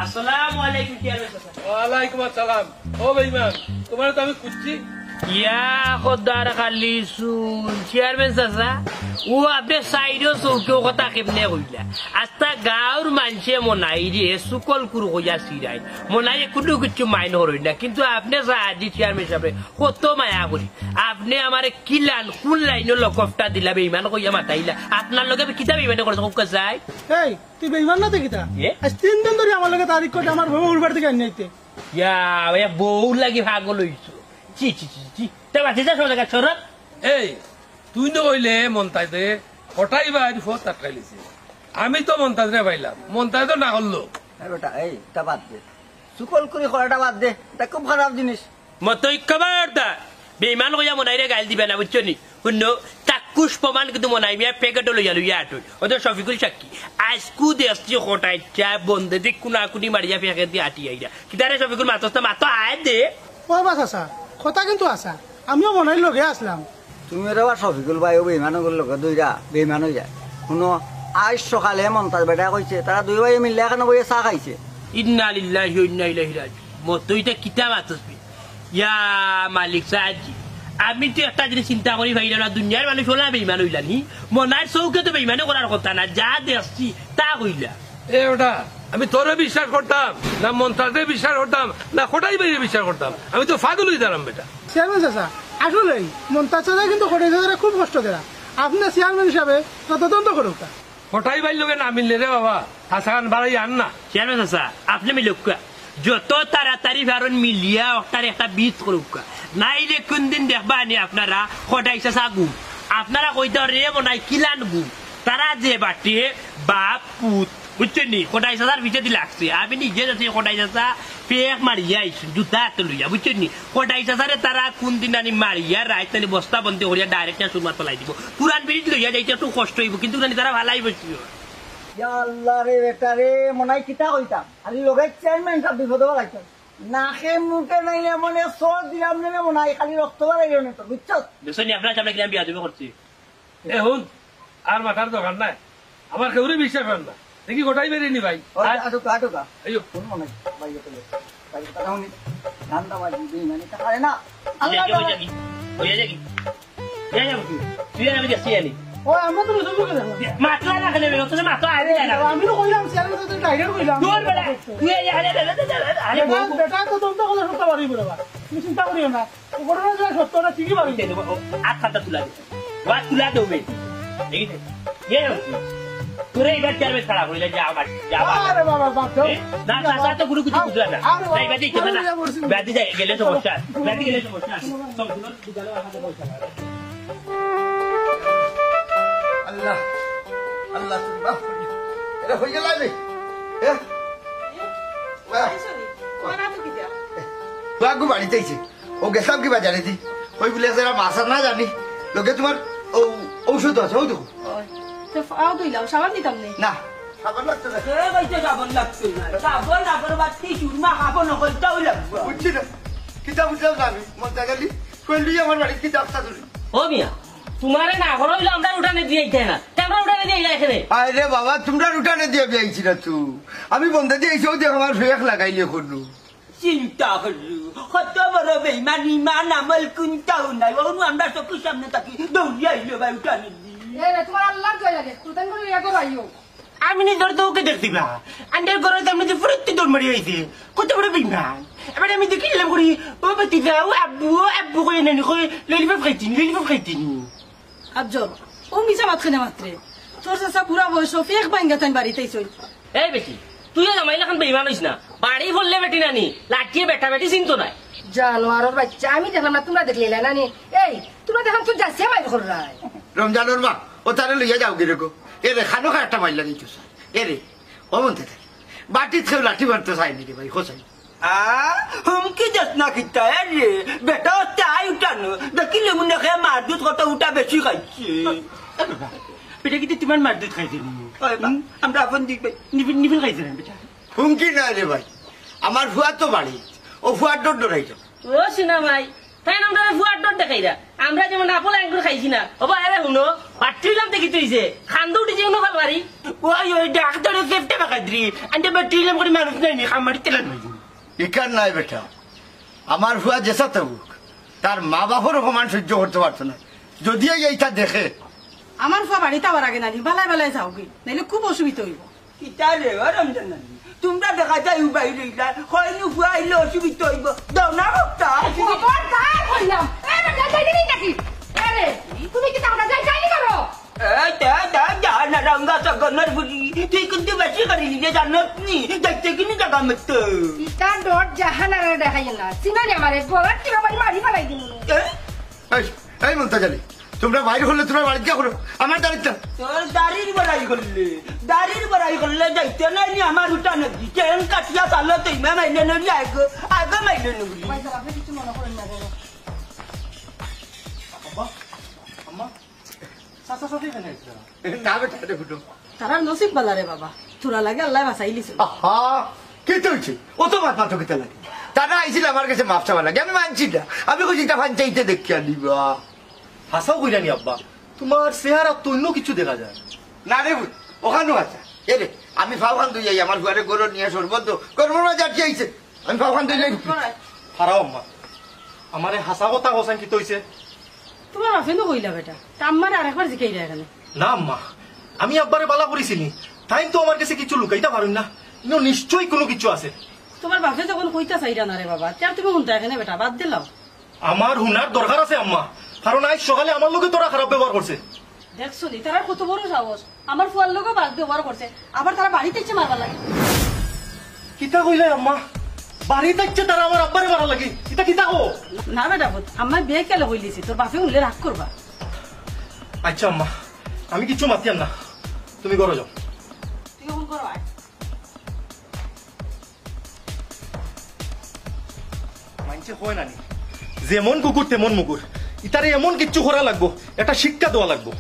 আসসালামু আলাইকুম চেয়ারম্যান চাচা। ওয়ালাইকুম আসসালাম। ও বেঈমান, তোমার তো আমি খুঁজছি। ইয়া খোদার খালি শুন চেয়ারম্যান চাচা, ও আপনি সাইডও চৌকেও কথা কেমনে কইলা? আস্তা গাঁৱৰ মানুষে মনাই রে সুকল কুরু হইয়া সিরাই মনাই কোনো কিছু মাইন হরই না, কিন্তু আপনি আজি চেয়ারম্যান সাহেব কত মায়া করি আপনি আমার কিলান কোন লাইনের লকফটা দিলা বেইমান কইয়া মাতাইলা। আপনার লগে কিতা বেইমান করে কোকা যায়? এই তুই বেইমান না দেখিতা আজ 3 দিন ধরে আমার লগে তারিখ করে আমার বউ উড়বার থেকে আইতে ইয়া ভাইয়া বউ লাগি ভাগল হইছো। চি চি চি চি তে বাতি যা সব জায়গা ছড়া। এই তুই তো কইলে মন্তাজ দে হঠাই বাড়ি ফোর তাটকাইলিছে, আমি তো মন্তাজ রে পাইলাম, মন্তাজ তো না করলো। বেটা এই তা বাদ দে, সুকল করে করাটা বাদ দে, এটা খুব খারাপ জিনিস। মতই খবরদার বেইমান কইয়া মনাইরে গাল দিবে না বুঝছো নি? শুনো চাক্ষুষ প্রমাণ কিন্তু মনাই মিয়া প্যাকেট লইয়া লইয়া আটই ওদের শফিকুল সাক্ষী আজকু দেশটি হঠাই চা বন্ধে দিক কুনা কুনি মারিয়া প্যাকেট দিয়ে আটি আইরা কিতারে শফিকুল মাতস্তা মাতো আয় দে। ও বাস আসা কথা কিন্তু আসা, আমিও মনাই লগে আসলাম। তুমি এবার শফিকুল ভাই বেইমানগুলোর লগে দুইটা বেইমান হয়ে যায়। শুনো আজ সকালে মন্তাজ বেটা কইছে তারা দুই ভাই মিলে এখানে বইয়ে চা খাইছে। ইন্না লিল্লাহি ওয়া ইন্না ইলাইহি রাজিউন। মতইটা কিতা মাতসবি ইয়া মালিক সাজি, আমি তো একটা জিনিস চিন্তা করি ভাই না, দুনিয়ার মানুষ হলা বেইমান হইলা নি? মনার চৌকে তো বেইমান করার কথা না, যা দেখছি তা কইলা। এ ওটা আমি তোরে বিশ্বাস করতাম না, মন্তাজে বিশ্বাস করতাম না, হঠাই বাইরে বিশ্বাস করতাম? আমি তো ফাদুল হয়ে দাঁড়াম বেটা। চেয়ারম্যান চাচা আসলেই মন্তাজ চাচা কিন্তু কোটি চাচা খুব কষ্ট দেয়া, আপনি চেয়ারম্যান হিসাবে তদন্ত করুক। হঠাই বাইর লোকে না মিললে রে বাবা হাসান বাড়াই আন না। চেয়ারম্যান চাচা আপনি মিলুকা যত তাড়াতাড়ি ভারণ মিলিয়া ওটার একটা বিট করুকা, নাইলে কোন দিন দেখবা নি আপনারা হঠাই চাচা গুম আপনারা কইতে রে মনাই কিলান গুম তারা যে বাটে বাপ পুত বুঝছেন নি কোটাই চাচার ভিতরে লাগছে। আমি নিজে যাচ্ছি কোটাই চাচা পেক মারিয়া আইসুন জুতা হাতে লইয়া বুঝছেন নি। কোটাই চাচারে তারা কোন দিন আনি মারিয়া রাইতানি বস্তা বন্দি করিয়া ডাইরেক্ট সুরমার পেলাই দিব, পুরান বিড়ি লইয়া যাইতে একটু কষ্ট হইব, কিন্তু তারা ভালাই বসিও। আল্লাহ রে বেটা রে, মনাই কিতা কইতাম খালি লগে চেয়ারম্যান সব বিপদ হওয়া লাগতাম। নাকে মুখে নাইলে মনে সর দিলাম নেবে মনাই খালি রক্ত বাড়াই গেল তো বুঝছো? বুঝছেন আপনার সামনে কিলাম বিয়া দেবে করছি। এ হুন আর মাথার দোকান নাই, আমার কেউরে বিশ্বাস করেন না দেখি গোটাই বেরিয়ে নি ভাই। আটুকা আটুকা আইয়ো কোন মনে ভাই ভাই কথা শুনি ধান্দা বাজি বেইমানি তা পারে না। আল্লাহ হইয়া যাকি তুই আমি দেখছি আনি ও আমরা তো বুঝবো কেন মাতলা না খেলে বেরো তো মাতলা আরে না আমি তো কইলাম চেয়ারম্যান চাচা ডাইরেক্ট কইলাম দূর বেলা তুই আরে আরে বেটা তো তদন্ত করলে সত্য বাড়ি বলে বা তুমি চিন্তা করিও না, ঘটনা যে সত্য না ঠিকই বাড়ি দেব আটটা তুলা দে ওয়া তুলা দেবে দেখিস এ তোরে এবার চেয়ারম্যান খারাপ হইলে যা আমার যা আরে বাবা বাপ না না তো গুরু কিছু বুঝলা না তাই বাদি কেন না বাদি যাই গেলে তো বসা বাদি গেলে তো বসা সব গুলো দিগালো আমাদের বসা। আল্লাহ আল্লাহ তুমি মাফ করিও, এটা হয়ে গেল আমি লাগু বাড়িতে আইছে ও গেছাম কি বাজারে দি ওই বলে যারা মাছ না জানি লোকে তোমার ঔষধ আছে ও দেখো না সাবান লাগতো না সাবান লাগছে সাবান আবার বাতি সুরমা খাবো নকল তাও লাগবে বুঝছি না কিতাব উঠলাম না আমি মনটা গেলি কইলি আমার বাড়ি কিতাব তা ধরি। ও মিয়া তোমারে না ঘর হইলো আমরা উঠানে দিয়ে যাই না আমরা উঠানে দিয়ে যাই এখানে। আরে বাবা তোমরা উঠানে দিয়ে বিয়েছি না তুই, আমি বন্ধে দিয়েছি ও দেখ আমার ফেক লাগাইলে করলু। চিন্তা করলু কত বড় বেইমান ইমান আমল কোনটাও নাই, ওনু আমরা চোখের সামনে থাকি দৌড়িয়ে আইলো ভাই উঠানে তোমার আল্লাহ জয় লাগে তুই করে ইয়া করো আইও। আমি নিজের তো ওকে দেখছি না আন্ডার ঘরে আপনি যে ফুরুত্তি দৌড় মারি হয়েছে কত বড় বেইমান। এবার আমি দেখিলাম করি ও বাতিজা ও আব্বু কই নানি কই ললিপপ খাইতিনি আবজব ও মিছা মাত খানে মাত্রে তোর চাচা বুড়া বয়স ফেক বাইঙ্গা তাই বাড়িতে আইছই। এই বেটি তুই জামাই লাখান বেইমান হইস না, বাড়ি বললে বেটি নানি লাঠিয়ে বেটা বেটি চিন্তা নাই। জানোয়ারের বাচ্চা আমি দেখলাম না তোমরা দেখলে নানি, এই তোমরা দেখান তুই যাচ্ছে ভাই ঘর রায় রমজানের মা ও তারে লইয়া যাও কি রেখো এ রে খানো খা একটা মাইলা দিচ্ছ এ রে ও মনতে থাকে বাটি থেউ লাঠি মারতে চাইনি রে ভাই খোঁচাই হুমকি দেখ না কিতা রে বেটা তাই উঠানো দেখিলে মনে হয় মার দুধ কত উঠা বেশি খাইছে। বেটা কিন্তু তোমার মার দুধ খাইছে আমরা আপন দিক নিফিল খাইছে না বেটা। হুমকি না রে ভাই আমার ফুয়ার তো বাড়ি ও ফুয়ার ডর ডরাই যাও। ও সিনা ভাই তাই আমরা ফুয়ার ডর দেখাইরা আমরা যেমন আপল আঙ্গুর খাইছি না ওবা আরে শুনো বাট্রিলাম দেখি তুইছে খান্দু উঠি যেও ভাল পারি ওই ডাক্তারে সেফটে বাকাদ্রি আন্তে বাট্রিলাম করে মানুষ নাই নি খামারি তেলান ইকার নাই বেটা, আমার ভুয়া জেসা থাকুক, তার মা বাপের অপমান সহ্য করতে পারতো না। যদিও এইটা দেখে আমার ফুয়া বাড়িতে আবার আগে নানি বেলায় বেলায় যাও কি নাইলে খুব অসুবিধা হইব কিতা রে রমজান নানি তোমরা দেখা যায় বাইরে হয়নি ফুয়াইলে অসুবিধা হইব দাও না রক্তা তুমি কি তাহলে যাই যাইনি করো রঙ্গা সগনের বুড়ি তুই কিন্তু বেশি করি নিজে জানত নি দেখতে কিনি জায়গা মতো ইতার ডট জাহানারা দেখাই না সিনানি আমারে গলার টিপা বাড়ি মারি ফেলাই দিন এই মমতাজ, তোমরা বাইরে হলে তোমরা বাড়ি যা করো, আমার দাঁড়িয়ে তোর দাড়ির বড়াই করলে যাইতে নাই নি আমার উঠা নাকি কেন কাটিয়া চালো তুই মাইলে নড়ি আগে মাইলে নড়ি কিছু মনে করেন না বড় না বেটা রে ফুটো। তারার নসিব বালা রে বাবা তোরা লাগে আল্লাহ বাঁচাই লিছিল আহা কি তো হয়েছে, ও তো মাত মাতো খেতে লাগে। তারা আইছিল আমার কাছে মাপ চাওয়া লাগে, আমি মানছি না। আমি কইছি তা ফাঞ্চাইতে দেখিয়া দিবা। হাসাও কইরানি আব্বা, তোমার চেহারা তৈন্য কিছু দেখা যায় না রে ওখানেও আছে। এ রে আমি ফাওখান দুই যাই, আমার ঘরে গরু নিয়ে সরবত গরমের মাঝে আটকে আইছে, আমি ফাওখান দুই যাই। হারাও আম্মা, আমারে হাসা কথা হোসেন কি তৈছে তোমার বাপে তো কইলা বেটা তাম্মার আরেকবার জিকাই দেয় এখানে না আম্মা, আমি আব্বারে বালা করেছিলি, তাই তো আমার কাছে কিছু লুকাইতে পারুন না, ইনো নিশ্চয়ই কোনো কিছু আছে। তোমার বাপে যখন কইতা চাইরা না রে বাবা তার তুমি শুনতা এখানে বেটা বাদ দিলাও আমার হুনার দরকার আছে আম্মা, কারণ আজ সকালে আমার লোকে তোরা খারাপ ব্যবহার করছে। দেখছো নি তারা কত বড় সাহস আমার ফুয়ার লোকও বাদ ব্যবহার করছে আবার তারা বাড়িতে ইচ্ছে মারবার লাগে কিতা কইলে আম্মা, বাড়ি থাকছে তারা আমার আব্বারে মারা লাগি, এটা কিতা হো? না বেটা বোধ আমার বিয়ে কেলে হইলিছি তোর বাপে উঠলে রাগ করবা আচ্ছা আম্মা, আমি কিছু মাতিয়াম না, তুমি ঘরে যাও। তুই ফোন করো আয় মানছে হয় নানি, যেমন কুকুর তেমন মুকুর, ইতারে এমন কিচ্ছু করা লাগবো, একটা শিক্ষা দেওয়া লাগবো।